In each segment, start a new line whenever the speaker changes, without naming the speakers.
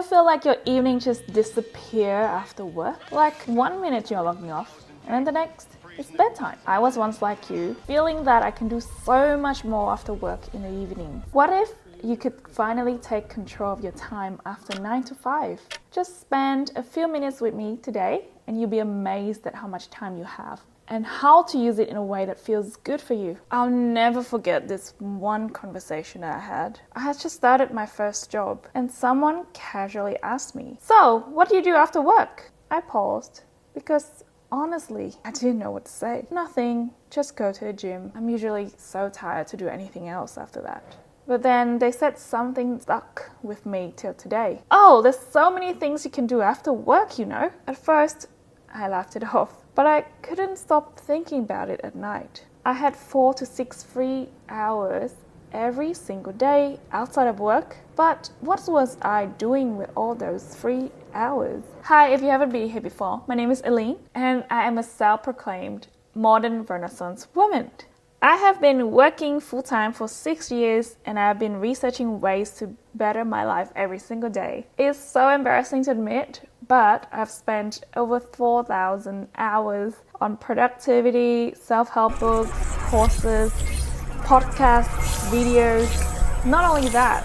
feel like your evening just disappear after work? Like 1 minute you're logging off and then the next it's bedtime. I was once like you, feeling that I can do so much more after work in the evening. What if you could finally take control of your time after 9 to 5? Just spend a few minutes with me today and you'll be amazed at how much time you have and how to use it in a way that feels good for you. I'll never forget this one conversation I had. I had just started my first job and someone casually asked me, "So, what do you do after work?" I paused because honestly, I didn't know what to say. Nothing, just go to the gym. I'm usually so tired to do anything else after that. But then they said something stuck with me till today. "Oh, there's so many things you can do after work, you know." At first, I laughed it off, but I couldn't stop thinking about it at night. I had 4 to 6 free hours every single day outside of work, but what was I doing with all those free hours? Hi, if you haven't been here before, my name is Eileen, and I am a self-proclaimed modern Renaissance woman. I have been working full-time for 6 years and I've been researching ways to better my life every single day. It's so embarrassing to admit, but I've spent over 4,000 hours on productivity, self-help books, courses, podcasts, videos. Not only that,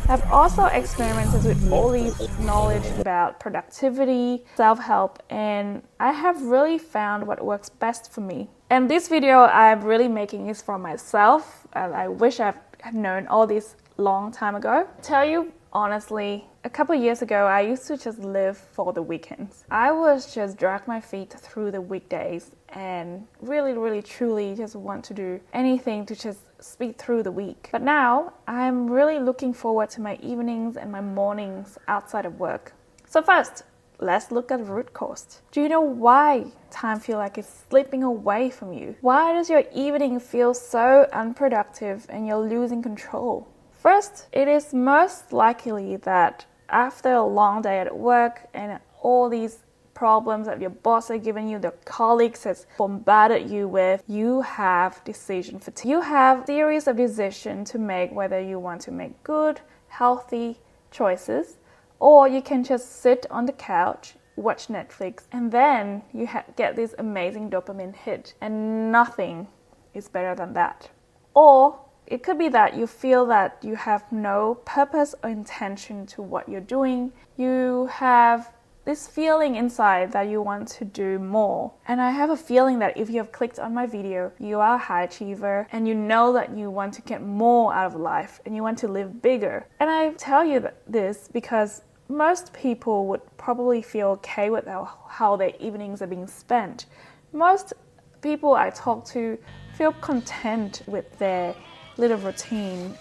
I've also experimented with all these knowledge about productivity, self-help, and I have really found what works best for me. And this video I'm really making is for myself, and I wish I've known all this long time ago. Tell you honestly, a couple of years ago, I used to just live for the weekends. I was just drag my feet through the weekdays and really, truly just want to do anything to just speed through the week. But now I'm really looking forward to my evenings and my mornings outside of work. So first, let's look at the root cause. Do you know why time feels like it's slipping away from you? Why does your evening feel so unproductive and you're losing control? First, it is most likely that after a long day at work and all these problems that your boss has given you, the colleagues has bombarded you with, you have decision fatigue. You have a series of decisions to make whether you want to make good, healthy choices, or you can just sit on the couch, watch Netflix, and then you get this amazing dopamine hit, and nothing is better than that. Or it could be that you feel that you have no purpose or intention to what you're doing. You have this feeling inside that you want to do more. And I have a feeling that if you have clicked on my video, you are a high achiever and you know that you want to get more out of life and you want to live bigger. And I tell you this because most people would probably feel okay with how their evenings are being spent. Most people I talk to feel content with their little routine.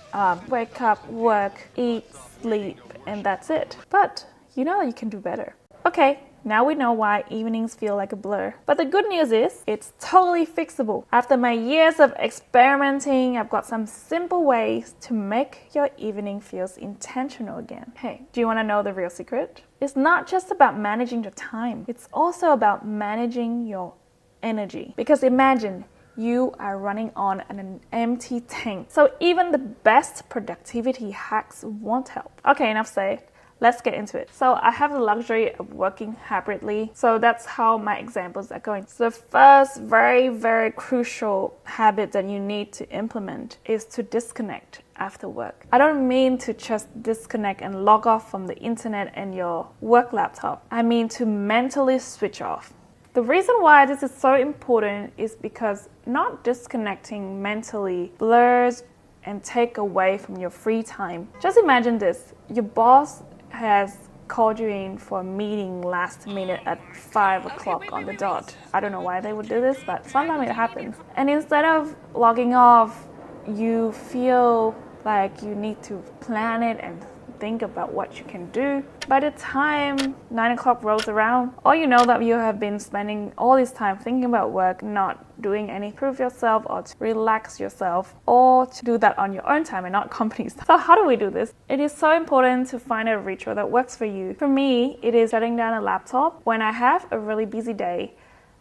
Wake up, work, eat, sleep, and that's it. But you know you can do better. Okay, now we know why evenings feel like a blur. But the good news is, it's totally fixable. After my years of experimenting, I've got some simple ways to make your evening feel intentional again. Hey, do you want to know the real secret? It's not just about managing the time. It's also about managing your energy. Because imagine, you are running on an empty tank. So even the best productivity hacks won't help. Okay, enough said. Let's get into it. So I have the luxury of working hybridly. So that's how my examples are going. So the first very crucial habit that you need to implement is to disconnect after work. I don't mean to just disconnect and log off from the internet and your work laptop. I mean to mentally switch off. The reason why this is so important is because not disconnecting mentally blurs and take away from your free time. Just imagine this. Your boss has called you in for a meeting last minute at 5 o'clock on the dot. I don't know why they would do this, but sometimes it happens. And instead of logging off, you feel like you need to plan it and think about what you can do. By the time 9 o'clock rolls around, or you know that you have been spending all this time thinking about work, not doing any proof yourself or to relax yourself, or to do that on your own time and not company's time. So how do we do this? It is so important to find a ritual that works for you. For me, it is shutting down a laptop. When I have a really busy day,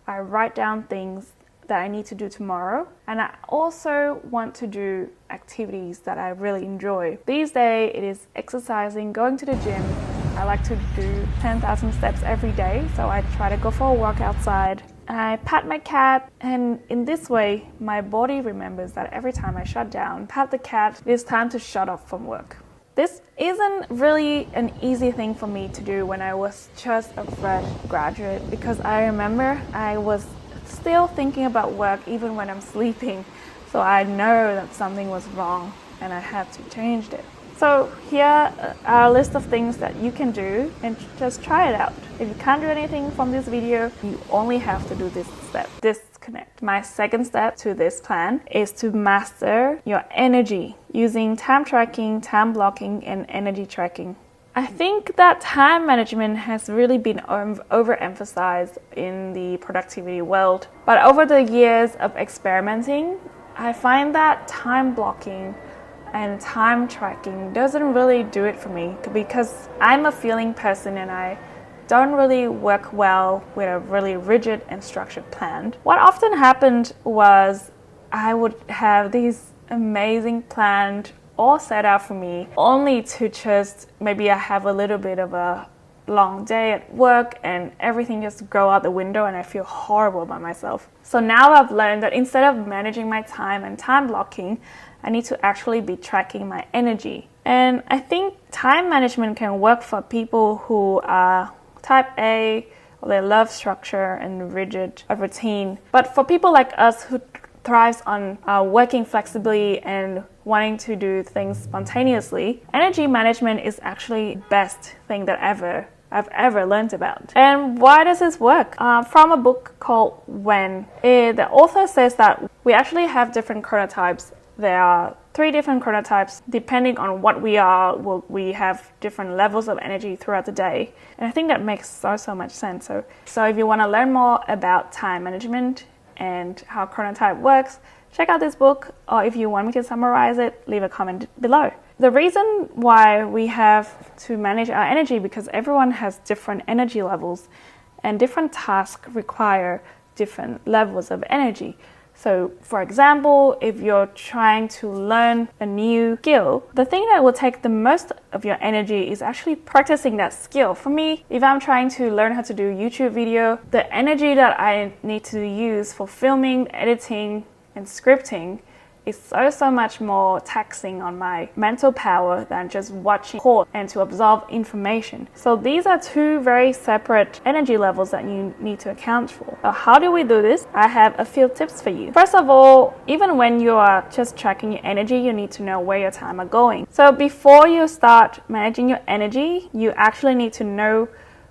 I write down things that I need to do tomorrow, and I also want to do activities that I really enjoy. These days it is exercising, going to the gym, I like to do 10,000 steps every day, so I try to go for a walk outside. I pat my cat, and in this way, my body remembers that every time I shut down, pat the cat, it is time to shut off from work. This isn't really an easy thing for me to do when I was just a fresh graduate, because I remember I was still thinking about work even when I'm sleeping. So I know that something was wrong and I had to change it. So here are a list of things that you can do and just try it out. If you can't do anything from this video, you only have to do this step, disconnect. My second step to this plan is to master your energy using time tracking, time blocking, and energy tracking. I think that time management has really been overemphasized in the productivity world. But over the years of experimenting, I find that time blocking and time tracking doesn't really do it for me, because I'm a feeling person and I don't really work well with a really rigid and structured plan. What often happened was I would have these amazing plans all set out for me, only to just maybe I have a little bit of a long day at work and everything just go out the window and I feel horrible about myself. So now I've learned that instead of managing my time and time blocking, I need to actually be tracking my energy. And I think time management can work for people who are type A, or they love structure and rigid routine. But for people like us who thrives on working flexibly and wanting to do things spontaneously, energy management is actually the best thing that I've ever learned about. And why does this work? From a book called When, the author says that we actually have different chronotypes. There are 3 different chronotypes. Depending on what we are, we have different levels of energy throughout the day. And I think that makes so much sense. So if you want to learn more about time management and how chronotype works, check out this book, or if you want me to summarize it, leave a comment below. The reason why we have to manage our energy, because everyone has different energy levels and different tasks require different levels of energy. So for example, if you're trying to learn a new skill, the thing that will take the most of your energy is actually practicing that skill. For me, if I'm trying to learn how to do YouTube video, the energy that I need to use for filming, editing, and scripting is so much more taxing on my mental power than just watching and to absorb information. So these are 2 very separate energy levels that you need to account for. So how do we do this? I have a few tips for you. First of all, even when you are just tracking your energy, you need to know where your time are going. So before you start managing your energy, you actually need to know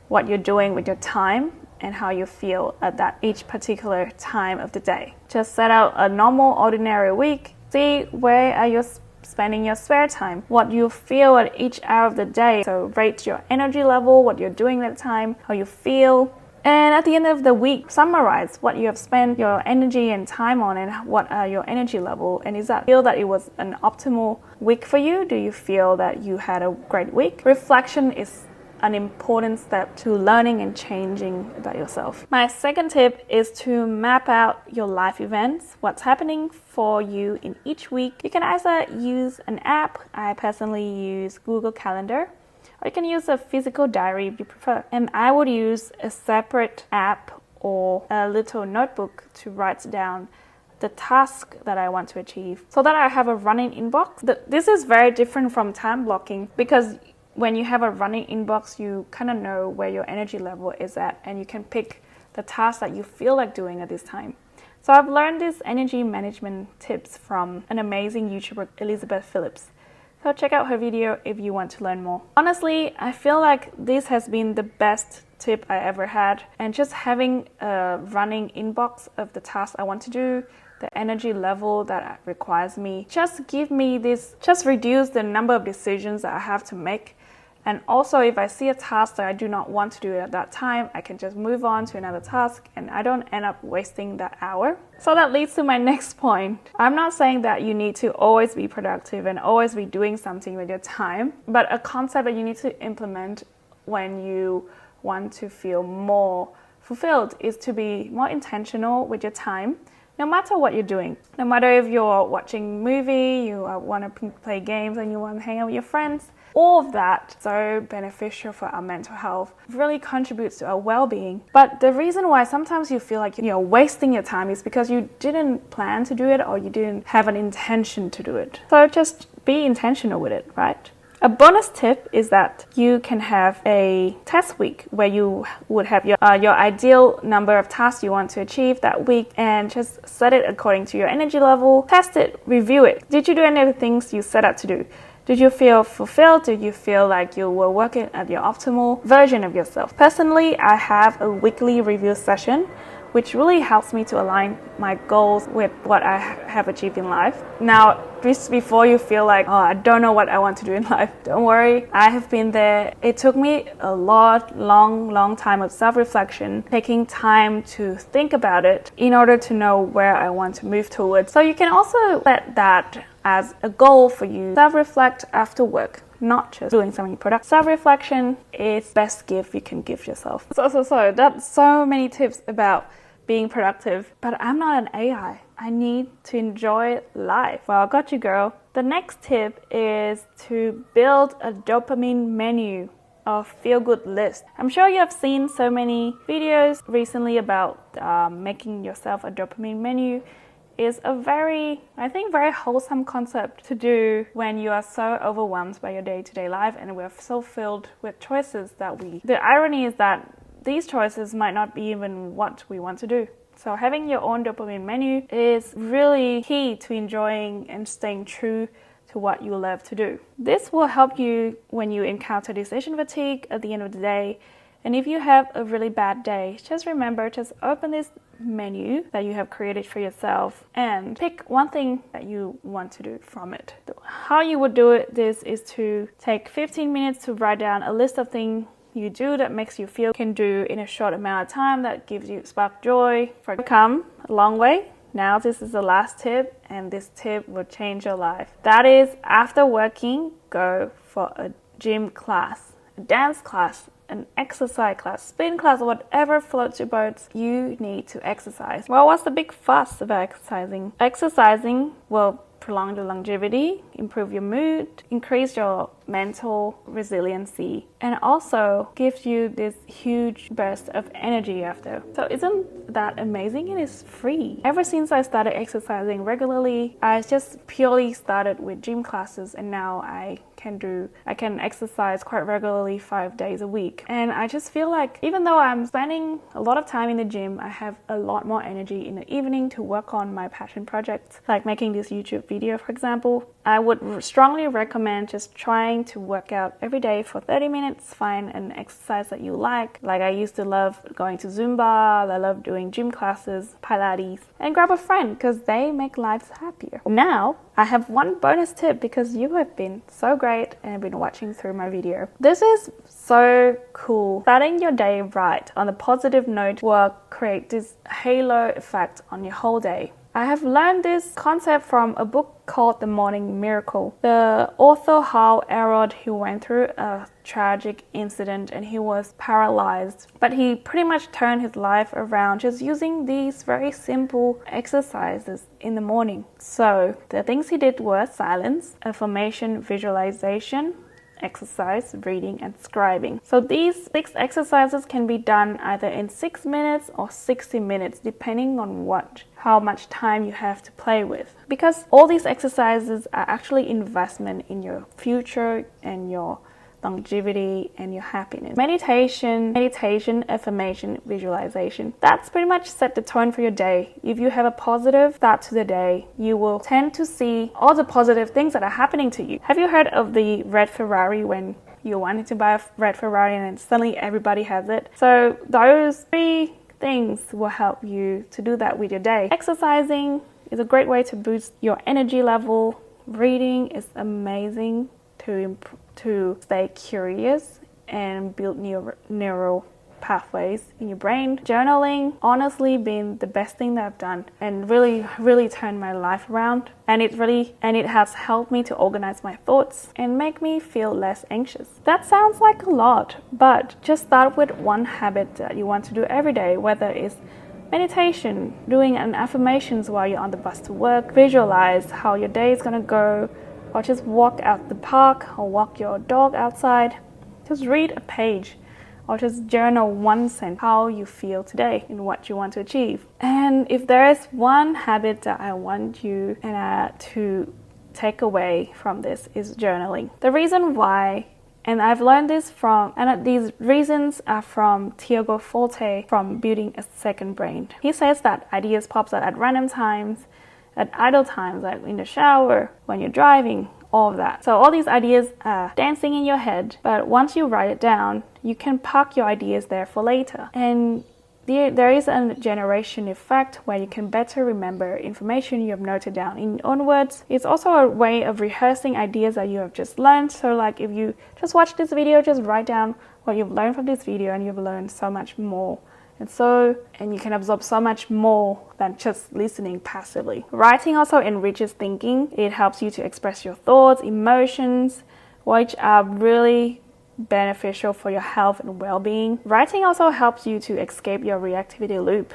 what you're doing with your time and how you feel at that each particular time of the day. Just set out a normal, ordinary week. See where are you spending your spare time, what you feel at each hour of the day. So rate your energy level, what you're doing at the time, how you feel. And at the end of the week, summarize what you have spent your energy and time on and what are your energy level. And is that feel that it was an optimal week for you? Do you feel that you had a great week? Reflection is an important step to learning and changing about yourself. My second tip is to map out your life events, what's happening for you in each week. You can either use an app. I personally use Google Calendar, or you can use a physical diary if you prefer. And I would use a separate app or a little notebook to write down the task that I want to achieve, so that I have a running inbox. This is very different from time blocking, because when you have a running inbox, you kind of know where your energy level is at, and you can pick the task that you feel like doing at this time. So I've learned these energy management tips from an amazing YouTuber, Elizabeth Phillips. So check out her video if you want to learn more. Honestly, I feel like this has been the best tip I ever had, and just having a running inbox of the tasks I want to do, the energy level that requires me, just reduce the number of decisions that I have to make. And also, if I see a task that I do not want to do at that time, I can just move on to another task and I don't end up wasting that hour. So that leads to my next point. I'm not saying that you need to always be productive and always be doing something with your time, but a concept that you need to implement when you want to feel more fulfilled is to be more intentional with your time, no matter what you're doing. No matter if you're watching a movie, you want to play games and you want to hang out with your friends, All of that so beneficial for our mental health, really contributes to our well-being. But the reason why sometimes you feel like you're wasting your time is because you didn't plan to do it or you didn't have an intention to do it. So just be intentional with it, right? A bonus tip is that you can have a test week where you would have your ideal number of tasks you want to achieve that week and just set it according to your energy level, test it, review it. Did you do any of the things you set out to do? Did you feel fulfilled? Did you feel like you were working at your optimal version of yourself? Personally, I have a weekly review session which really helps me to align my goals with what I have achieved in life. Now, just before you feel like, oh, I don't know what I want to do in life, don't worry, I have been there. It took me a long time of self-reflection, taking time to think about it in order to know where I want to move towards. So you can also set that as a goal for you. Self-reflect after work, not just doing something productive. Self-reflection is the best gift you can give yourself. So that's so many tips about being productive, but I'm not an AI. I need to enjoy life. Well, I got you, girl. The next tip is to build a dopamine menu of feel-good list. I'm sure you have seen so many videos recently about making yourself a dopamine menu. Is a very wholesome concept to do when you are so overwhelmed by your day-to-day life and we're so filled with choices that the irony is that these choices might not be even what we want to do. So having your own dopamine menu is really key to enjoying and staying true to what you love to do. This will help you when you encounter decision fatigue at the end of the day. And if you have a really bad day, just remember, just open this menu that you have created for yourself and pick one thing that you want to do from it. How you would do this is to take 15 minutes to write down a list of things you do that makes you feel can do in a short amount of time that gives you spark joy. For come a long way. Now this is the last tip, and this tip will change your life. That is, after working, go for a gym class, a dance class, an exercise class, spin class, whatever floats your boats. You need to exercise. Well, what's the big fuss about exercising? Exercising will prolong the longevity, improve your mood, increase your mental resiliency, and also gives you this huge burst of energy after. So isn't that amazing? It is free. Ever since I started exercising regularly, I just purely started with gym classes, and now I can exercise quite regularly 5 days a week. And I just feel like even though I'm spending a lot of time in the gym, I have a lot more energy in the evening to work on my passion projects, like making this YouTube video, for example. I would strongly recommend just trying to work out every day for 30 minutes. Find an exercise that you like. Like I used to love going to Zumba, I love doing gym classes, Pilates, and grab a friend because they make lives happier. Now, I have one bonus tip because you have been so great and have been watching through my video. This is so cool. Starting your day right on a positive note will create this halo effect on your whole day. I have learned this concept from a book called The Morning Miracle. The author, Elrod, he went through a tragic incident and he was paralyzed. But he pretty much turned his life around just using these very simple exercises in the morning. So the things he did were silence, affirmation, visualization, exercise, reading, and scribing. So these 6 exercises can be done either in 6 minutes or 60 minutes, depending on how much time you have to play with. Because all these exercises are actually investment in your future and your longevity and your happiness. Meditation, affirmation, visualization. That's pretty much set the tone for your day. If you have a positive start to the day, you will tend to see all the positive things that are happening to you. Have you heard of the red Ferrari when you wanted to buy a red Ferrari and then suddenly everybody has it? So those 3 things will help you to do that with your day. Exercising is a great way to boost your energy level. Reading is amazing to stay curious and build neural pathways in your brain. Journaling, honestly, been the best thing that I've done and really turned my life around. And it has helped me to organize my thoughts and make me feel less anxious. That sounds like a lot, but just start with one habit that you want to do every day, whether it's meditation, doing an affirmations while you're on the bus to work, visualize how your day is gonna go, or just walk out the park or walk your dog outside. Just read a page or just journal one sentence how you feel today and what you want to achieve. And if there is one habit that I want you to take away from this is journaling. The reason why, and I've learned this from, and these reasons are from Tiago Forte from Building a Second Brain. He says that ideas pops out at random times, at idle times, like in the shower, when you're driving, all of that. So all these ideas are dancing in your head, but once you write it down, you can park your ideas there for later. And there is a generation effect where you can better remember information you have noted down in your own words. It's also a way of rehearsing ideas that you have just learned. So like if you just watch this video, just write down what you've learned from this video and you've learned so much more. And you can absorb so much more than just listening passively. Writing also enriches thinking. It helps you to express your thoughts, emotions, which are really beneficial for your health and well-being. Writing also helps you to escape your reactivity loop.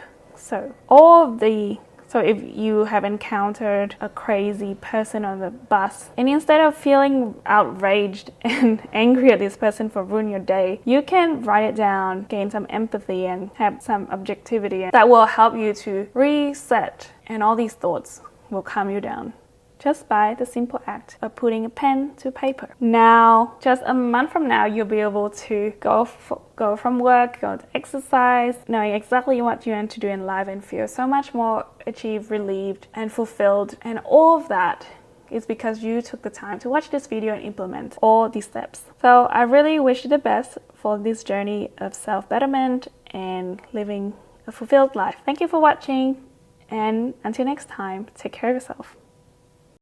So if you have encountered a crazy person on the bus, and instead of feeling outraged and angry at this person for ruining your day, you can write it down, gain some empathy and have some objectivity that will help you to reset, and all these thoughts will calm you down just by the simple act of putting a pen to paper. Now, just a month from now, you'll be able to go from work, go to exercise, knowing exactly what you want to do in life and feel so much more achieved, relieved, and fulfilled. And all of that is because you took the time to watch this video and implement all these steps. So I really wish you the best for this journey of self-betterment and living a fulfilled life. Thank you for watching, and until next time, take care of yourself.